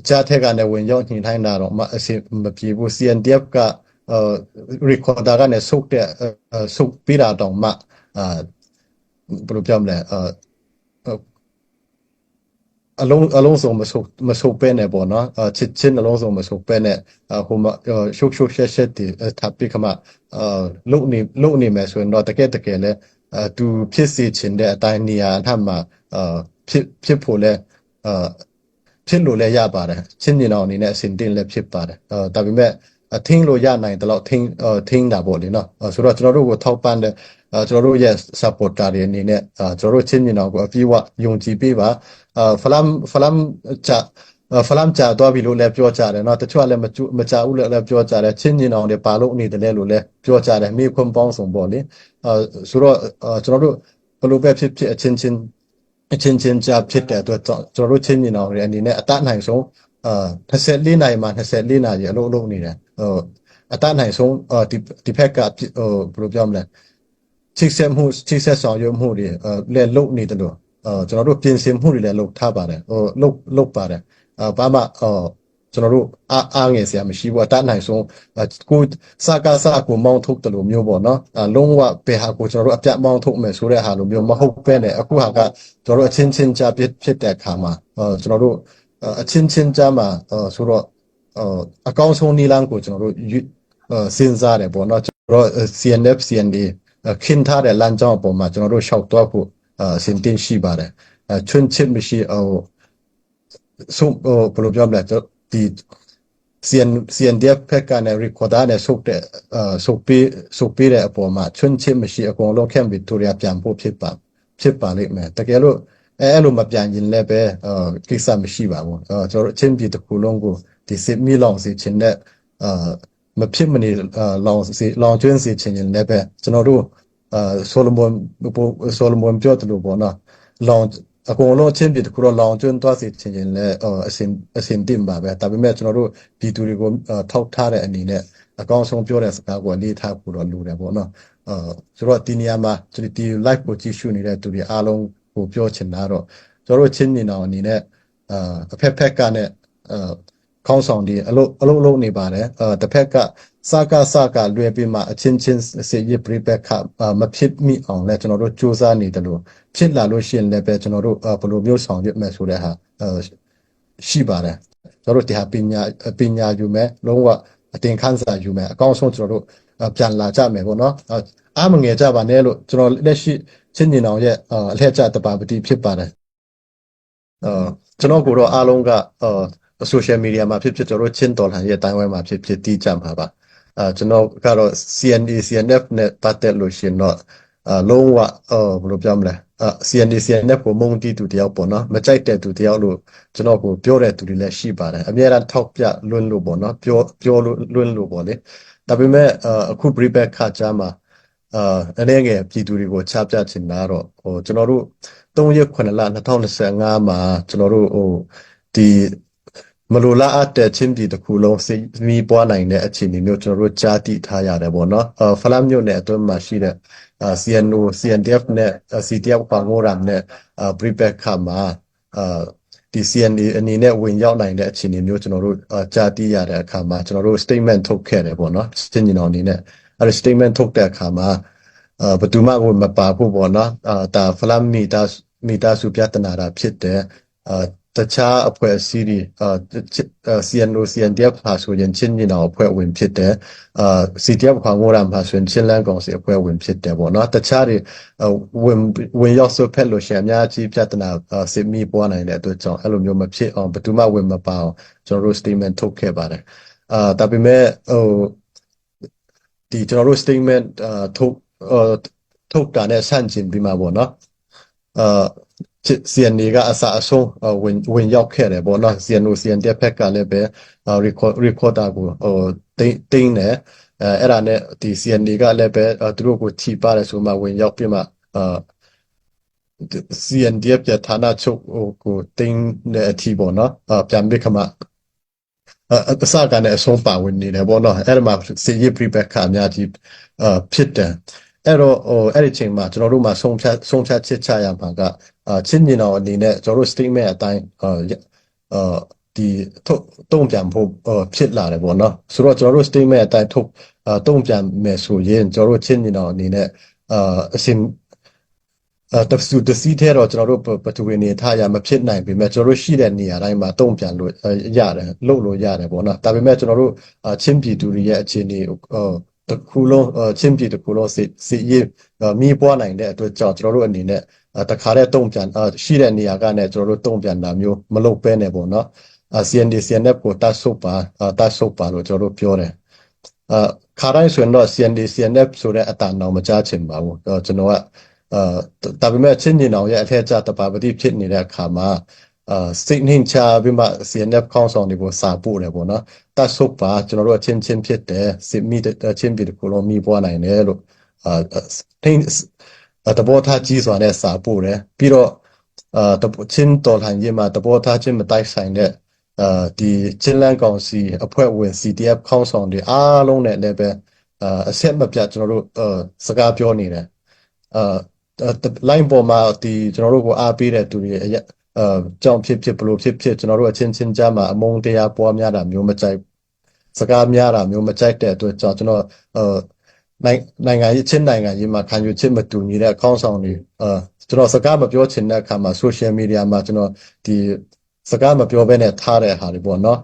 ကြားထက်ကနေဝင်ရောက်ညှိနှိုင်းတာတော့အဆင်မပြေဘူး CNDF ကrecorder ကနေဆုတ်ပေးတာတောင်မှဘယ်လိုပြောမလဲအလုံးစုံမဆုတ်ပဲနဲ့ပေါ့နော်ချစ်ချင်းအလုံးစုံမဆုတ်ပဲနဲ့ဟိုမှာရှုပ်တီထပ်ပြီးခမလုံနေမယ်ဆိုရင်တော့တကယ်လဲသူဖြစ်စေချင်တဲ့အတိုင်းနေရာအထက်မှာဖြစ်ဖို့လဲဖြစ်လို့လဲရပါတယ်ချင်းညီနောင်အနေနဲ့အစဉ်တင်လဲဖြစ်ပါတယ်ဒါပေမဲ့ထင်းလို့ရနိုင်တယ်လို့ထင်းတာပေါ့လေနော်ဆိုတော့ကျွန်တော်တို့ကိုထောက်ပံ့တဲ့ကျွန်တော်တို့ရဲ့ supporter တွေအနေနဲ့ကျွန်တော်တို့ချင်းညီနောင်ကိုအပြည့်အဝယုံကြည်ပေးပါဖလမ်ကြာတော့ပြီလို့လည်းပြောကြတယ်เนาะတချို့ကလည်းမကြာဘူးလည်းပြောကြတယ်ချင်းညီနောင်တွေပါလို့နေတယ်လို့လည်းပြောကြတယ်မိခွန်းပေါင်းစုံပေါ့လေဆိုတော့ကျွန်တော်တို့ဘလို့ပဲဖြစ်အချင်းချင်းကြာဖြစ်တဲ့အတွက်ကျွန်တော်တို့ချင်းညီနောင်တွေအနေနဲ့အတတ်နိုင်ဆုံး24နိုင်မှာ24နာရီအလုပ်လုပ်နေတယ်အတတ်နိုင်ဆုံးဒီဖက်ကဘယ်လိုပြောမလဲချိတ်ဆက်ဆောင်ရွက်မှုတွေလည်းလုပ်နေတယ်လို့ကျွန်တော်တို့ပြင်ဆင်မှုတွေလည်းလုပ်ထားပါတယ်လုပ်ပါတယ်ဘာမှကျွန်တော်တို့အားငယ်စရာမရှိဘူးအတတ်နိုင်ဆုံးကိုစကိုမောင်းထုတ်တယ်လို့မျိုးပေါ့နော်လုံးဝဘယ်ဟာကိုကျွန်တော်တို့အပြတ်မောင်းထုတ်မယ်ဆိုတဲ့ဟာလိုမျိုးမဟုတ်ပဲနဲ့အခုဟာကကျွန်တော်တို့အချင်းချင်းကြားဖြစ်တဲ့အခါမှာကျွန်တော်တို့အချင်းချင်းကြားမှာဆိုတော့အကောင်းဆုံးနည်းလမ်းကိုကျွန်တော်တို့စဉ်းစားတယ်ပေါ့နော်ကျွန်တော်တို့ CNF CNA ခင်းထားတဲ့လမ်းကြောင်းအပေါ်မှာကျွန်တော်တို့ရှောက်တော့ဖို့စင်တင်ရှိပါတယ်ချွန်းချစ်မရှိဘယ်လိုပြောမလဲဒီ CNDF ဖက်ကနေ recorder နဲ့ဆုတ်ပေးတဲ့အပေါ်မှာချွန်းချစ်မရှိအကုန်လုံး Camp Victoria ပြန်ဖို့ဖြစ်ပါလိမ့်မယ်တကယ်လို့အဲ့လိုမပြန်ရင်လည်းပဲကိစ္စမရှိပါဘူးကျွန်တော်ချင်းပြည်တစ်ခုလုံးကိုဒီစစ်မီလောင်စီချင်တဲ့မဖြစ်မနေလောင်ကျွန်းစီချင်ရင်လည်းပဲကျွန်တော်တို့ဆိုလိုမွန်ပြောတယ်လို့ပေါ့နော်လောင်အကုန်လုံးချင်းပြည်တစ်ခုတော့လောင်ကျွန်းသွားစီချင်ရင်လည်းအစင်တင်ပါပဲဒါပေမဲ့ကျွန်တော်တို့ပြည်သူတွေကိုထောက်ထားတဲ့အနေနဲ့အကောင်းဆုံးပြောတဲ့စကားကိုလေးထားဖို့တော့လိုတယ်ပေါ့နော်ဆိုတော့ဒီနေရာမှာဒီ live ကိုကြည့်ရှုနေတဲ့သူတွေအားလုံးကိုပြောချင်တာတော့ကျွန်တော်တို့ချင်းညီနောင်အနေနဲ့အဖက်ကနေခေါင်းဆောင်တွေအလုံးနေပါတယ်တစ်ဖက်ကစကလွယ်ပြီးမှအချင်းချင်းစေရပြပခမဖြစ်မိအောင်လဲကျွန်တော်တို့စူးစမ်းနေတယ်လို့ဖြစ်လာလို့ရှိရင်လည်းပဲကျွန်တော်တို့ဘယ်လိုမျိုးဆောင်ရွက်မယ်ဆိုတဲ့ဟာရှိပါတယ်ကျွန်တော်တို့ဒီဟာပညာယူမယ်လုံးဝအတင်ခန်းစာယူမယ်အကောင်းဆုံးကျွန်တော်တို့ပြန်လာကြမယ်ပေါ့နော်အားမငယ်ကြပါနဲ့လို့ကျွန်တော်လက်ရှိချင်းညီနောင်ရဲ့အလှည့်ကျတပါပတိဖြစ်ပါတယ်ကျွန်တော်ကိုတော့အားလုံးကsocial media မှာဖြစ်ကျွန်တော်တို့ချင်းတော်လှန်ရဲ့တိုင်းဝိုင်းမှာဖြစ်တည်ကြမှာပါကျွန်တော်ကတော့ CNA CNF နဲ့ပတ်သက်လို့ရှင်တော့လုံးဝဘယ်လိုပြောမလဲCNA CNF ကိုမုံတီးသူတယောက်ပေါ့နော်မကြိုက်တဲ့သူတယောက်လို့ကျွန်တော်ကိုပြောတဲ့သူတွေလည်းရှိပါတယ်အများအားထောက်ပြလွန်းလို့ပေါ့နော်ပြောလို့လွန်းလို့ပေါ့လေဒါပေမဲ့အခု briefback ခါကြမှာအနေငယ်ပြည်သူတွေကိုချပြချင်တာတော့ကျွန်တော်တို့3ရက်9လ2025မှာကျွန်တော်တို့ဒီမလိုလားအပ်တဲ့ချင်းပြည်တစ်ခုလုံးစိတ်မီးပွားနိုင်တဲ့အခြေအနေမျိုးကျွန်တော်တို့ကြားသိထားရတယ်ပေါ့နော်ဖလမ်မြို့နယ်အတွင်းမှာရှိတဲ့CNO CNDF နဲ့ CTF ပါငိုရမ်နဲ့briefback ခါမှာဒီ CNA အနေနဲ့ဝင်ရောက်နိုင်တဲ့အခြေအနေမျိုးကျွန်တော်တို့ကြားသိရတဲ့အခါမှာကျွန်တော်တို့ statement ထုတ်ခဲ့တယ်ပေါ့နော်ချင်းညီနောင်အနေနဲ့အဲ့ဒီ statement ထုတ်တဲ့အခါမှာဘယ်သူမှမပါဘူးပေါ့နော်ဒါဖလမ်မီတာစုပြဿနာတာဖြစ်တယ်တခြားအဖွဲ့အစည်းတွေCNO CNDF ဟာဆိုရင်ချင်းညီနောင်အဖွဲ့ဝင်ဖြစ်တယ်CTF ခေါငိုရမ်ဟာဆိုရင်ချင်းလန်းကောင်စီအဖွဲ့ဝင်ဖြစ်တယ်ပေါ့နော်တခြားတွေဝင်ရောက်ဆွဖက်လို့ရှိရင်အများကြီးပြဿနာစစ်မီပွားနိုင်တဲ့အတွက်ကြောင့်အဲ့လိုမျိုးမဖြစ်အောင်ဘယ်သူမှဝင်မပါအောင်ကျွန်တော်တို့ statement ထုတ်ခဲ့ပါတယ်ဒါပေမဲ့ဒီကျွန်တော်တို့ statement ထုတ်တာနဲ့ဆန့်ကျင်ပြီးမှပေါ့နော်CNA ကအစအဆုံးဝင်ရောက်ခဲ့တယ်ပေါ့နော် CNO CNDF ဖက်ကလည်းပဲ recorder ကိုတင်းတယ်အဲ့ဒါနဲ့ဒီ CNA ကလည်းပဲသူတို့ကိုထိပါတယ်ဆိုမှဝင်ရောက်ပြီးမှCNDF ရဲ့ဌာနချုပ်ကိုတင်းတဲ့အထိပေါ့နော်ပြန်ပြီးခမအစကလည်းအဆုံးပါဝင်နေတယ်ပေါ့နော်အဲ့ဒါမှစီရီ prepack ကအများကြီးဖြစ်တယ်အဲ့တော့အဲ့ဒီချိန်မှာကျွန်တော်တို့မှာဆုံးဖြတ်ချရမှာကချင်းညီနောင်အနေနဲ့ကျွန်တော်တို့ statement အတိုင်း ဒီထုတ်တုံ့ပြန်ဖို့ဖြစ်လာတယ်ပေါ့နော်ဆိုတော့ကျွန်တော်တို့ statement အတိုင်းထုတ်တုံ့ပြန်မယ်ဆိုရင်ကျွန်တော်တို့ချင်းညီနောင်အနေနဲ့အစဉ်တဆူတစီထဲတော့ကျွန်တော်တို့ပထဝီနေထားရမဖြစ်နိုင်ပေမဲ့ကျွန်တော်တို့ရှိတဲ့နေရာတိုင်းမှာတုံ့ပြန်လို့ရတယ်လုပ်လို့ရတယ်ပေါ့နော်ဒါပေမဲ့ကျွန်တော်တို့ချင်းပြည်သူတွေရဲ့အခြေအနေတခုလုံးချင်းပြည်တခုလုံးစီရေးမိပွားနိုင်တဲ့အတွက်ကြောင့်ကျွန်တော်တို့အနေနဲ့တခါတည်းတုံ့ပြန်ရှိတဲ့နေရာကနေကျွန်တော်တို့တုံ့ပြန်တာမျိုးမလုပ်ဘဲနဲ့ပေါ့နော်CND CNF ကိုတတ်ဆုပ်ပါလို့ကျွန်တော်တို့ပြောတယ်ခါတိုင်းဆိုရင်တော့ CND CNF ဆိုတဲ့အတန်တော်မကြားချင်ပါဘူးကျွန်တော်ကဒါပေမဲ့ချင်းညီနောင်ရဲ့အထက်ကျတပါပတိဖြစ်နေတဲ့အခါမှာစိတ်နှင်းချပြီးမှ CNF ခေါင်းဆောင်တွေကိုစာပို့တယ်ပေါ့နော်တတ်ဆုပ်ပါကျွန်တော်တို့အချင်းချင်းဖြစ်တယ်စစ်မိချင်းပြည်တခုလုံးမိပွားနိုင်တယ်လို့ထိန်းတဘောထားကြီးစွာနဲ့စာပို့တယ်ပြီးတော့ချင်းတော်လှန်ရေးမှာတဘောထားချင်းမတိုက်ဆိုင်တဲ့ဒီချင်းလန်းကောင်စီအဖွဲ့ဝင် CTF ခေါင်းဆောင်တွေအားလုံးနဲ့လည်းပဲအဆက်မပြတ်ကျွန်တော်တို့စကားပြောနေတယ်line ပေါ်မှာဒီကျွန်တော်တို့ကိုအားပေးတဲ့သူတွေကြောင့်ဖြစ်ဘလို့ဖြစ်ကျွန်တော်တို့အချင်းချင်းကြားမှာအမုန်းတရားပွားများတာမျိုးမကြိုက်စကားများတာမျိုးမကြိုက်တဲ့အတွက်ကြောင့်ကျွန်တော်နိုင်ငံရေးမှာခံယူချက်မတူညီတဲ့ခေါင်းဆောင်တွေကျွန်တော်စကားမပြောချင်တဲ့အခါမှာ social media မှာကျွန်တော်ဒီစကားမပြောဘဲနဲ့ထားတဲ့ဟာတွေပေါ့နော်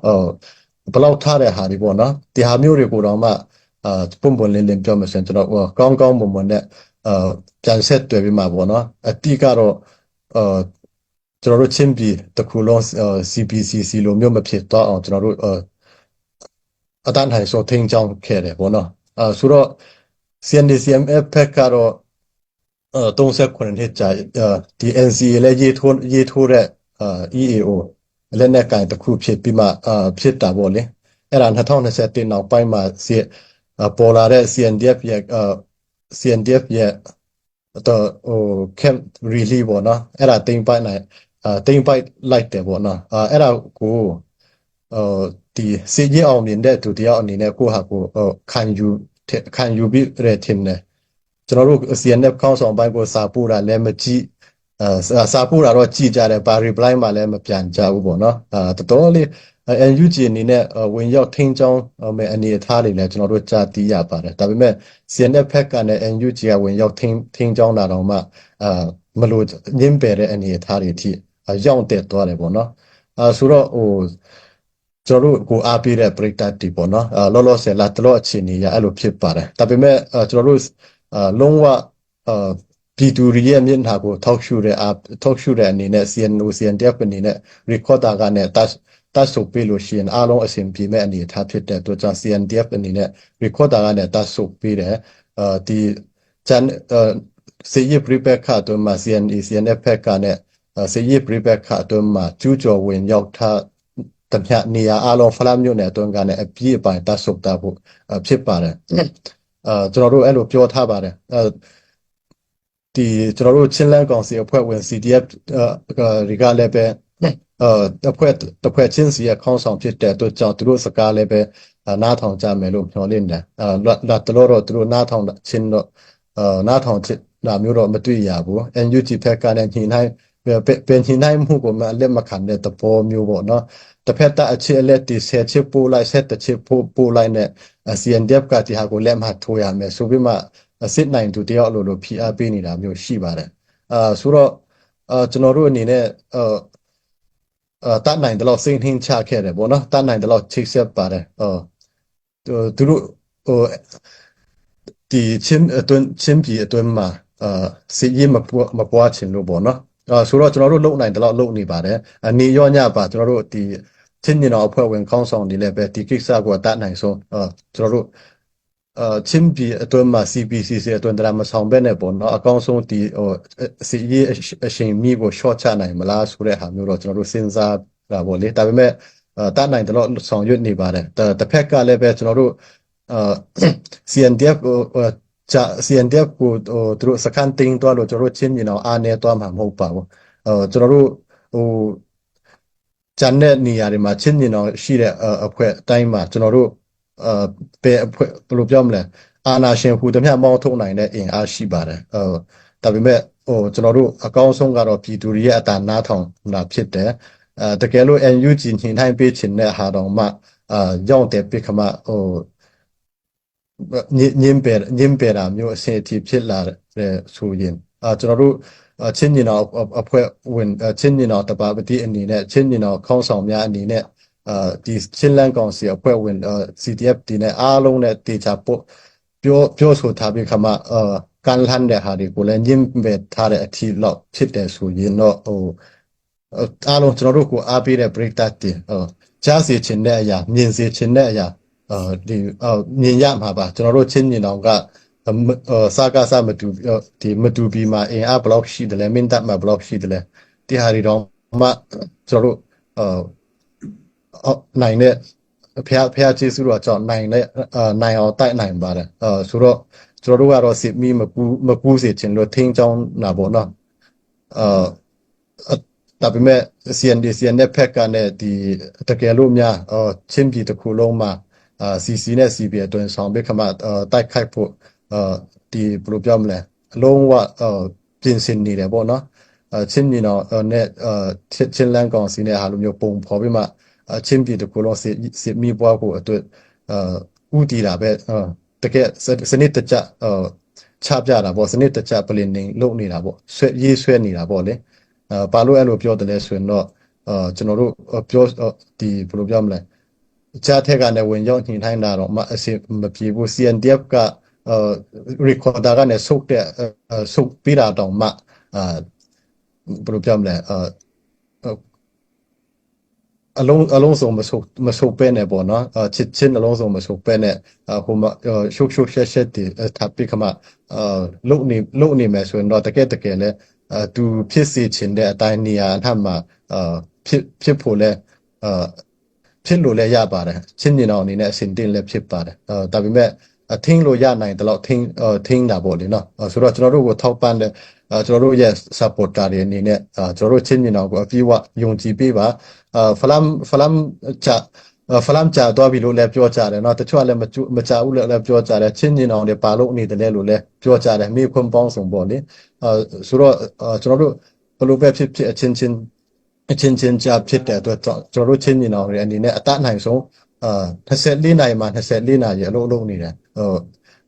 ဘယ်လောက်ထားတဲ့ဟာတွေပေါ့နော်ဒီဟာမျိုးတွေကိုတော့မှပုံလင်းပြောမှဆိုရင်ကျွန်တော်ကောင်းမွန်နဲ့ပြန်ဆက်တွေ့ပြီးမှာပေါ့နော်အတိကတော့ကျွန်တော်တို့ချင်းပြည်တခုလုံးCPCC လိုမျိုးမဖြစ်တော့အောင်ကျွန်တော်တို့အတန်းထိုင်ဆိုထိန်းချောင်းခဲ့တယ်ပေါ့နော်ဆိုတော့ CNDCMF ဘက်ကတော့39နှစ်ကြာဒီ NCA လည်းရေးထိုးတဲ့EAO လက်နက်ကင်တစ်ခုဖြစ်ပြီးမှဖြစ်တာပေါ့လေအဲ့ဒါ2021နောက်ပိုင်းမှာပေါ်လာတဲ့ CNDF ရဲ့camp really ပေါ့နော်အဲ့ဒါတိမ်ပိုက်လိုက်တယ်ပေါ့နော်အဲ့ဒါကိုဒီစီကြီးအောင်မြင်တဲ့သူတယောက်အနေနဲ့ကိုဟာကိုခံယူပြီးရတင်တယ်ကျွန်တော်တို့ CNF ခေါင်းဆောင်ပိုင်းကိုစာပို့တာလည်းမကြည့်စာပို့တာတော့ကြည့်ကြတယ်ဘာ reply မှလည်းမပြန်ကြဘူးပေါ့နော်တော်တော်လေး NUG အနေနဲ့ဝင်ရောက်ထိန်းချောင်းမဲ့အနေအထားတွေလည်းကျွန်တော်တို့ကြားသိရပါတယ်ဒါပေမဲ့ CNF ဘက်ကနဲ့ NUG ကဝင်ရောက်ထိန်းချောင်းတာတော့မှမလို့ညင်းပယ်တဲ့အနေအထားတွေအထိရောက်တက်သွားတယ်ပေါ့နော်ဆိုတော့ကျွန်တော်တို့ကိုအားပေးတဲ့ပရိသတ်တွေပေါ့နော်လောလောဆယ်လာတလို့အခြေအနေရအဲ့လိုဖြစ်ပါတယ်ဒါပေမဲ့ကျွန်တော်တို့လုံးဝပြည်သူတွေရဲ့မျက်နှာကိုထောက်ရှုတဲ့အနေနဲ့ CNDF အနေနဲ့ recorder ကနေတတ်ဆုပ်ပေးလို့ရှိရင်အားလုံးအဆင်ပြေမဲ့အနေအထားဖြစ်တဲ့အတွက်ကြောင့် CNDF အနေနဲ့ recorder ကနေတတ်ဆုပ်ပေးတယ်ဒီစေရပြပခါတော့မှာ CNF ဘက်ကနဲ့စေရပြပခါတော့မှာကျူးကျော်ဝင်ရောက်ထားတပြနေရာအားလုံးဖလားမြို့နယ်အတွင်းကနေအပြည့်အပိုင်တတ်ဆုပ်တာဖို့ဖြစ်ပါတယ်ကျွန်တော်တို့အဲ့လိုပြောထားပါတယ်ဒီကျွန်တော်တို့ချင်းလန်းကောင်စီအဖွဲ့ဝင် CTF တွေကလည်းပဲတစ်ဖွဲ့ချင်းစီရဲ့ခေါင်းဆောင်ဖြစ်တဲ့အတွက်ကြောင့်သူတို့စကားလည်းပဲနားထောင်ကြမယ်လို့ပြောနေတယ်လာတလို့တော့သူတို့နားထောင်ချင်းတော့နားထောင်ချစ်တာမျိုးတော့မတွေ့ရဘူး NUG ဘက်ကလည်းညှိနှိုင်းเป็นညှိနှိုင်းမှုကိုမှလက်မခံတဲ့သဘောမျိုးပေါ့နော်တစ်ဖက်သားအခြေအလက်ဒီဆယ်ချစ်ပို့လိုက်ဆက်တစ်ချစ်ပို့လိုက်နဲ့ CNDF ကဒီဟာကိုလက်မှတ်ထိုးရမယ်ဆိုပြီးမှစစ်နိုင်သူတယောက်လိုဖိအားပေးနေတာမျိုးရှိပါတယ်ဆိုတော့ကျွန်တော်တို့အနေနဲ့တတ်နိုင်တယ်လို့စိတ်နှင်းချခဲ့တယ်ပေါ့နော်တတ်နိုင်တယ်လို့ချိတ်ဆက်ပါတယ်သူတို့ဒီချင်းပြည်အတွင်းမှာစစ်ရေးမပွားချင်လို့ပေါ့နော်ဆိုတော့ကျွန်တော်တို့လုံနိုင်တယ်လို့လုံနေပါတယ်နေရောညပါကျွန်တော်တို့ဒီချင်းညီတော်အဖွဲ့ဝင်ခေါင်းဆောင်တွေလည်းပဲဒီကိစ္စကိုတတ်နိုင်ဆုံးကျွန်တော်တို့ချင်းပြည်အတွင်းမှာ CPCC အတွင်းတရမဆောင်ဘဲနဲ့ပေါ့နော်အကောင်းဆုံးဒီစီရေးအချိန်မိကို short ချနိုင်မလားဆိုတဲ့ဟာမျိုးတော့ကျွန်တော်တို့စဉ်းစားတာပေါ့လေဒါပေမဲ့တတ်နိုင်တယ်လို့ဆောင်ရွက်နေပါတယ်တစ်ဖက်ကလည်းပဲကျွန်တော်တို့CNDF ကိုသူတို့စကန်တင်းသွားလို့ကျွန်တော်တို့ချင်းမြင်အောင်အားနေသွားမှာမဟုတ်ပါဘူးကျွန်တော်တို့ဂျန်တဲ့နေရာတွေမှာချင်းမြင်အောင်ရှိတဲ့အဖွဲ့အတိုင်းမှာကျွန်တော်တို့ဘယ်အဖွဲ့ဘယ်လိုပြောမလဲအာနာရှင်ဟူတမျှမောင်းထုတ်နိုင်တဲ့အင်အားရှိပါတယ်ဒါပေမဲ့ကျွန်တော်တို့အကောင်းဆုံးကတော့ပြည်သူတွေရဲ့အတန်နားထောင်တာဖြစ်တယ် တကယ်လို့ NUG ညှိနှိုင်းပေးချင်တဲ့ဟာတော့မှရောက်တဲ့ပြခမညင်ပယ်တာမျိုးအဆင့်အထိဖြစ်လာတဲ့ဆိုရင်ကျွန်တော်တို့ချင်းညီနောင်အဖွဲ့ဝင်ချင်းညီနောင်တပါပတိအနေနဲ့ချင်းညီနောင်ခေါင်းဆောင်များအနေနဲ့ဒီချင်းလန်းကောင်စီအဖွဲ့ဝင်CDF ဒီနဲ့အားလုံးနဲ့တေချာပို့ပြောဆိုထားပြီးခါမှကန်လန်းတဲ့ဟာတွေကိုလည်းညင်ပယ်ထားတဲ့အထိလောက်ဖြစ်တယ်ဆိုရင်တော့အားလုံးကျွန်တော်တို့ကိုအားပေးတဲ့ break that တင်ကြားစီချင်တဲ့အရာမြင်စီချင်တဲ့အရာဒီမြင်ရမှာပါကျွန်တော်တို့ချင်းမြင်အောင်ကစာကစားမတူဒီမတူပြီးမှအင်အားဘလောက်ရှိတယ်လဲမင်းတပ်မှာဘလောက်ရှိတယ်လဲဒီဟာတွေတော့မှကျွန်တော်တို့နိုင်တဲ့ဖះကျေးဇူးတော်ကြောင့်နိုင်နိုင်အောင်တိုက်နိုင်ပါတယ်ဆိုတော့ကျွန်တော်တို့ကတော့စစ်မီမကူးစေချင်လို့ထင်းချောင်းနာပေါ့နော်ဒါပေမဲ့ CN နဲ့ဖက်ကနဲ့ဒီတကယ်လို့များချင်းပြည်တစ်ခုလုံးမှာCC နဲ့ CB အတွင်းဆောင်ပြီးခမတိုက်ခိုက်ဖို့ဒီဘယ်လိုပြောမလဲအလုံးဝပြင်ဆင်နေတယ်ပေါ့နော်ချင်းပြည်တော်နဲ့ချင်းလန်းကောင်စီနဲ့ဟာလိုမျိုးပုံဖော်ပြီးမှချင်းပြည်တစ်ခုလုံးစစ်မိပွားဖို့အတွက်ဥတီတာပဲတကယ်စနစ်တကျချပြတာပေါ့စနစ်တကျ planning လုပ်နေတာပေါ့ဆွဲနေတာပေါ့လေဘာလို့အဲ့လိုပြောတယ်လဲဆိုရင်တော့ကျွန်တော်တို့ပြောဒီဘယ်လိုပြောမလဲကြားထက်ကလည်းဝင်ရောက်ညှိနှိုင်းတာတော့အစီမပြေဘူး CNDF ကrecorder ကနေဆုတ်ပြီးတာတော့ဘယ်လိုပြောမလဲအလုံးစုံမဆုတ်ပဲနဲ့ပေါ့နော်ချစ်ချင်းအလုံးစုံမဆုတ်ပဲနဲ့ဟိုမှာရှုပ်ရှက်တီတပ်ပြီးခမလုံနေမယ်ဆိုရင်တော့တကယ်လဲသူဖြစ်စေချင်တဲ့အတိုင်းနေရာအထက်မှာဖြစ်ဖို့လဲဖြစ်လို့လဲရပါတယ်ချင်းညီနောင်အနေနဲ့အစဉ်တင်လဲဖြစ်ပါတယ်ဒါပေမဲ့ထင်းလို့ရနိုင်တယ်လို့ထင်းတာပေါ့လေနော်ဆိုတော့ကျွန်တော်တို့ကိုထောက်ပံ့တဲ့ကျွန်တော်တို့ရဲ့ supporter တွေအနေနဲ့ကျွန်တော်တို့ချင်းညီနောင်ကိုအပြည့်အဝယုံကြည်ပေးပါဖလမ်ချာတော့ပြီလို့လည်းပြောကြတယ်เนาะတချို့လည်းမချဘူးလည်းပြောကြတယ်ချင်းညီနောင်တွေပါလို့နေတယ်လို့လည်းပြောကြတယ်မိခွန်းပေါင်းဆုံးပေါ့လေဆိုတော့ကျွန်တော်တို့ဘယ်လိုပဲဖြစ်အချင်းချင်းကြဖြစ်တဲ့အတွက်ကျွန်တော်တို့ချင်းညီနောင်တွေအနေနဲ့အတတ်နိုင်ဆုံး24နိုင်မှာ24နာရီအလုပ်လုပ်နေတယ်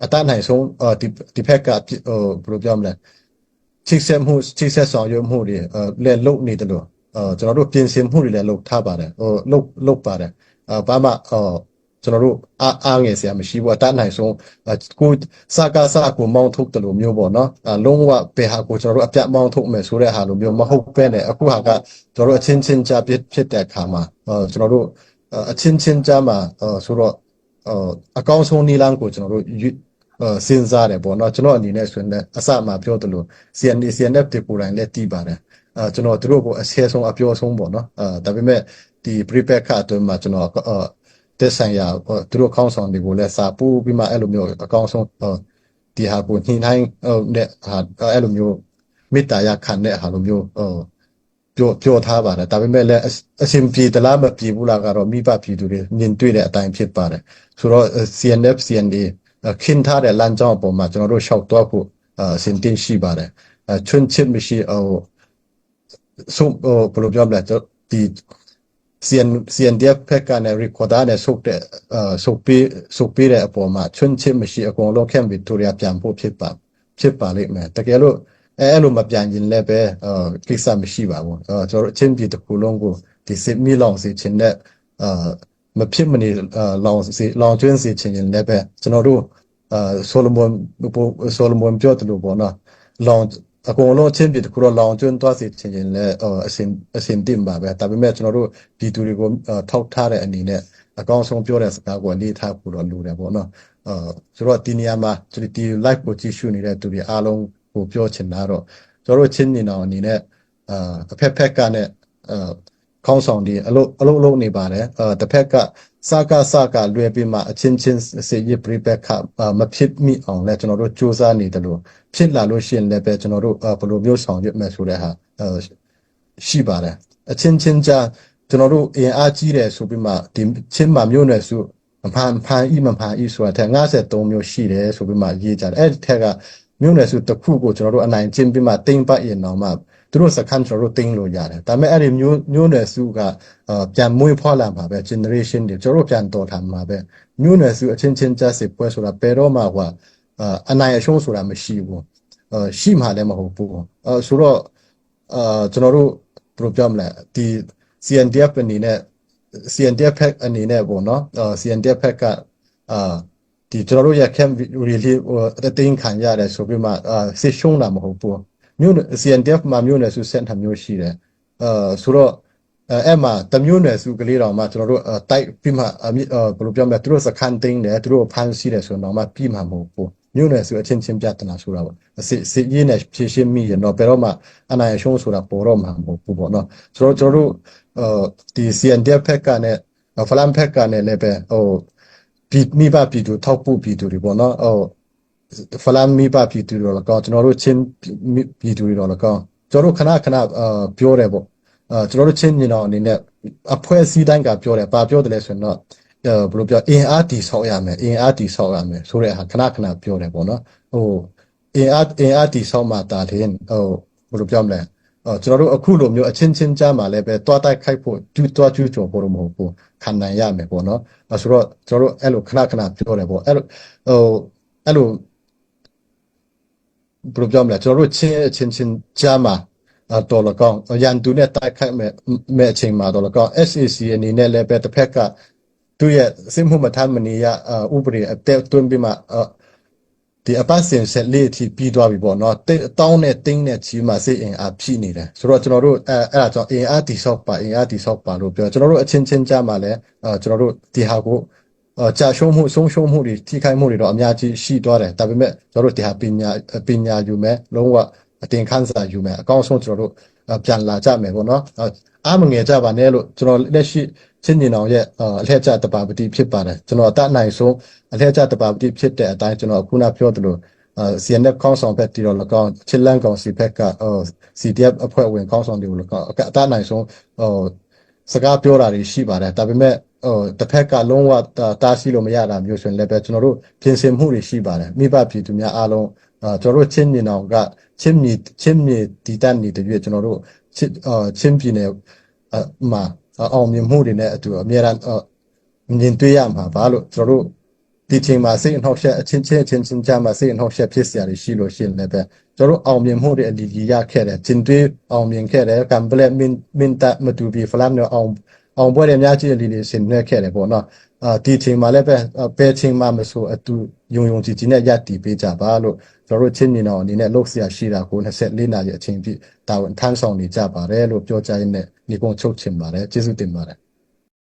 အတတ်နိုင်ဆုံးဒီဖက်ကဘယ်လိုပြောမလဲချိတ်ဆက်ဆောင်ရွက်မှုတွေလည်းလုပ်နေတယ်လို့ကျွန်တော်တို့ပြင်ဆင်မှုတွေလည်းလုပ်ထားပါတယ်လုပ်ပါတယ်ဘာမှကျွန်တော်တို့အားငယ်စရာမရှိဘူးအတတ်နိုင်ဆုံးကိုစကိုမောင်းထုတ်တယ်လို့မျိုးပေါ့နော်လုံးဝဘယ်ဟာကိုကျွန်တော်တို့အပြတ်မောင်းထုတ်မယ်ဆိုတဲ့ဟာလိုမျိုးမဟုတ်ပဲနဲ့အခုဟာကကျွန်တော်တို့အချင်းချင်းကြားဖြစ်တဲ့အခါမှာကျွန်တော်တို့အချင်းချင်းကြားမှာဆိုတော့အကောင်းဆုံးနည်းလမ်းကိုကျွန်တော်တို့စဉ်းစားတယ်ပေါ့နော်ကျွန်တော်အနေနဲ့ဆိုရင်အစမှပြောတယ်လို့ CNF တွေကိုယ်တိုင်လည်းတည်ပါတယ်ကျွန်တော်တို့ကိုအဆဲဆုံးအပြောဆုံးပေါ့နော်ဒါပေမဲ့ဒီ prepare ခါအတွင်းမှာကျွန်တော်တက်ဆိုင်ရာသူတို့ခေါင်းဆောင်တွေကိုလည်းစာပို့ပြီးမှအဲ့လိုမျိုးအကောင်းဆုံးဒီဟာကိုညှိနှိုင်းတဲ့ဟာအဲ့လိုမျိုးမေတ္တာရခံတဲ့ဟာလိုမျိုးပြောထားပါတယ်ဒါပေမဲ့လည်းအရှင်ပြည်တလားမပြည်ဘူးလားကတော့မိဘပြည်သူတွေမြင်တွေ့တဲ့အတိုင်းဖြစ်ပါတယ်ဆိုတော့ CNF CNA ခင်းထားတဲ့လမ်းကြောင်းအပေါ်မှာကျွန်တော်တို့ရှောက်တော့ဖို့စင်တင်ရှိပါတယ်ချွန်းချစ်မရှိဆုံးဘယ်လိုပြောမလဲဒီ CNDF ဖက်ကနဲ့ recorder နဲ့ဆုတ်ပေးတဲ့အပေါ်မှာချွန်းချစ်မရှိအကုန်လုံးCamp Victoria ပြန်ဖို့ဖြစ်ပါလိမ့်မယ်တကယ်လို့အဲ့လိုမပြန်ရင်လည်းပဲကိစ္စမရှိပါဘူးကျွန်တော်ချင်းပြည်တစ်ခုလုံးကိုဒီစစ်မီလောင်စေချင်တဲ့မဖြစ်မနေလောင်ကျွင်းစေချင်ရင်လည်းပဲကျွန်တော်တို့ဆိုလိုမွန်ပြောတယ်လို့ပေါ့နော်လောင်အကုန်လုံးချင်းပြည်တစ်ခုတော့လောင်ကျွန်းသွားစေချင်ရင်လည်းအစင်တင်ပါပဲဒါပေမဲ့ကျွန်တော်တို့ပြည်သူတွေကိုထောက်ထားတဲ့အနေနဲ့အကောင်းဆုံးပြောတဲ့စကားကိုလေးထားဖို့တော့လိုတယ်ပေါ့နော်ဆိုတော့ဒီနေရာမှာဒီ live ကိုကြည့်ရှုနေတဲ့သူတွေအားလုံးကိုပြောချင်တာတော့ကျွန်တော်တို့ချင်းနေအောင်အနေနဲ့အဖက်ကနဲ့ခေါင်းဆောင်တွေအလုပ်နေပါတယ်တစ်ဖက်ကစကလွယ်ပြီးမှအချင်းစစ်ရေးပြပခမဖြစ်မိအောင်လဲကျွန်တော်တို့စူးစမ်းနေတယ်လို့ဖြစ်လာလို့ရှိရင်လည်းပဲကျွန်တော်တို့ဘယ်လိုမျိုးဆောင်ရွက်မယ်ဆိုတဲ့ဟာရှိပါတယ်အချင်းကြားကျွန်တော်တို့အင်အားကြီးတယ်ဆိုပြီးမှဒီချင်းမှာမျိုးနယ်စုမဖန်ဆိုတာထက်53မျိုးရှိတယ်ဆိုပြီးမှရေးကြတယ်အဲ့ဒီထက်ကမြို့နယ်စုတစ်ခုကိုကျွန်တော်တို့အနိုင်ကျင့်ပြီးမှတိမ့်ပတ်ရင်တော့မှ သူတို့စခန်းကျွန်တော်တို့တင်းလို့ရတယ်ဒါပေမဲ့အဲ့ဒီမျိုးနွယ်စုကပြန်မွေးဖွားလာမှာပဲ generation တွေကျွန်တော်တို့ပြန်တော်ထန်မှာပဲမျိုးနွယ်စုအချင်းချင်းကြားစစ်ပွဲဆိုတာဘယ်တော့မှအနိုင်အရှုံးဆိုတာမရှိဘူးရှိမှလည်းမဟုတ်ဘူးဆိုတော့ကျွန်တော်တို့ဘယ်လိုပြောမလဲဒီ CNDF အနေနဲ့ CNDF ဖက်အနေနဲ့ပေါ့နော်CNDF ဖက်ကဒီကျွန်တော်တို့ရ camp really အသိခံရတယ်ဆိုပြီးမှစစ်ရှုံးတာမဟုတ်ဘူးမြို့ CNDF မှာမြို့နယ်စုစက်ထမျိုးရှိတယ်ဆိုတော့အဲ့မှာတမျိုးနယ်စုကလေးတော်မှာကျွန်တော်တို့တိုက်ပြီးမှဘယ်လိုပြောမလဲသူတို့စခန်းသိမ်းတယ်သူတို့ဖမ်းဆီးတယ်ဆိုတော့မှပြီးမှမဟုတ်ဘူးမြို့နယ်စုအချင်းချင်းပြဿနာဆိုတာပေါ့စစ်ရေးနဲ့ဖြည့်ရှင်းမိရင်တော့ဘယ်တော့မှအနိုင်အရှုံးဆိုတာပေါ်တော့မှာမဟုတ်ဘူးပေါ့နော်ဆိုတော့ကျွန်တော်တို့ဒီ CNDF ဖက်ကနဲ့ဖလန်ဖက်ကနဲ့လည်းပဲမိဘပြည်သူထောက်ပို့ပြည်သူတွေပေါ့နော်ဖလန်မိဘပြည်သူတွေတော့ကောကျွန်တော်တို့ချင်းပြည်သူတွေတော့ကောကျွန်တော်တို့ခဏပြောတယ်ပေါ့ကျွန်တော်တို့ချင်းညီနောင်အနေနဲ့အဖွဲ့အစည်းတိုင်းကပြောတယ်ဘာပြောတယ်လဲဆိုတော့ဘယ်လိုပြောအင်အားတီဆောက်ရမယ်ဆိုတဲ့ဟာခဏပြောတယ်ပေါ့နော်အင်အားတီဆောက်မှတာတယ်ဘယ်လိုပြောမလဲကျွန်တော်တို့အခုလိုမျိုးအချင်းချင်းကြားမှာလည်းပဲတွားတိုက်ခိုက်ဖို့ကျူးကျော်ဖို့တော့မဟုတ်ဘူးခံနိုင်ရမယ်ပေါ့နော်ဆိုတော့ကျွန်တော်တို့အဲ့လိုခဏပြောတယ်ပေါ့အဲ့လိုဘယ်လိုပြောမလဲကျွန်တော်တို့ချင်းကြားမှာတော်လကောင်းရန်သူနဲ့တိုက်ခိုက်မဲ့အချိန်မှာတော်လကောင်း SAC အနေနဲ့လည်းပဲတစ်ဖက်ကသူ့ရဲ့စစ်မှုမထမ်းမနေရဥပဒေအသက်သွင်းပြီးမှဒီအပတ်စဉ်ဆက်လေးထိပြီးသွားပြီပေါ့နော်တောင်းနဲ့တင်းနဲ့ချီမှစိတ်အင်အားဖြည့်နေတယ်ဆိုတော့ကျွန်တော်တို့အဲ့ဒါကြောင့်အင်အားတိဆောက်ပါလို့ပြောကျွန်တော်တို့အချင်းချင်းကြားမှာလည်းကျွန်တော်တို့ဒီဟာကိုကြာရှုံးမှုဆုံးရှုံးမှုတွေထိခိုက်မှုတွေတော့အများကြီးရှိသွားတယ်ဒါပေမဲ့ကျွန်တော်တို့ဒီဟာပညာယူမယ်လုံးဝအတင်ခန်းစာယူမယ်အကောင်းဆုံးကျွန်တော်တို့ပြန်လာကြမယ်ပေါ့နော်အားမငယ်ကြပါနဲ့လို့ကျွန်တော်လက်ရှိချင်းညီနောင်ရဲ့အလှည့်ကျတပါပတိဖြစ်ပါတယ်ကျွန်တော်တတ်နိုင်ဆုံးအလှည့်ကျတပါပတိဖြစ်တဲ့အတိုင်းကျွန်တော်ခုနပြောသလိုCNF ကောင်းဆောင်ဘက်တီတော်လကောင်းချစ်လန်းကောင်စီဘက်က CDF အဖွဲ့ဝင်ကောင်းဆောင်တွေကိုလကောင်းအတတ်နိုင်ဆုံးစကားပြောတာတွေရှိပါတယ်ဒါပေမဲ့တစ်ဖက်ကလုံးဝတားဆီးလို့မရတာမျိုးဆိုရင်လည်းပဲကျွန်တော်တို့ပြင်ဆင်မှုတွေရှိပါတယ်မိဘပြည်သူများအားလုံးကျွန်တော်တို့ချင်းညီနောင်ကချင်းမြေတည်တတ်နေတဲ့ပြည့်ကျွန်တော်တို့ချင်းပြည်နယ်မှာအောင်မြင်မှုတွေနဲ့အတူအများအားမြင်တွေ့ရမှာပါလို့ကျွန်တော်တို့ဒီချိန်မှာစိတ်အနှောက်အယှက်အချင်းချင်းကြားမှာစိတ်အနှောက်အယှက်ဖြစ်စရာတွေရှိလို့ရှိရင်လည်းပဲကျွန်တော်တို့အောင်မြင်မှုတွေအလီကြီးရခဲ့တယ်ချင်းတွေ့အောင်မြင်ခဲ့တယ်ကံပလက်မင်တမတူဘီဖလမ်နော်အောင်ပွဲတွေအများကြီးအလီလေးဆင်နွှဲခဲ့တယ်ပေါ့နော်ဒီချိန်မှာလည်းပဲဘယ်ချိန်မှမဆိုအတူယုံကြည်နဲ့ရည်တည်ပေးကြပါလို့ကျွန်တော်တို့ချင်းညီနောင်အနေနဲ့လုပ်เสียရှိတာကို24နာရီအချိန်ပြည့်တာဝန်ထမ်းဆောင်နေကြပါတယ်လို့ပြောကြရင်းနဲ့ဒီကုန်းချုပ်ချင်ပါတယ်ကျေးဇူးတင်ပါတယ်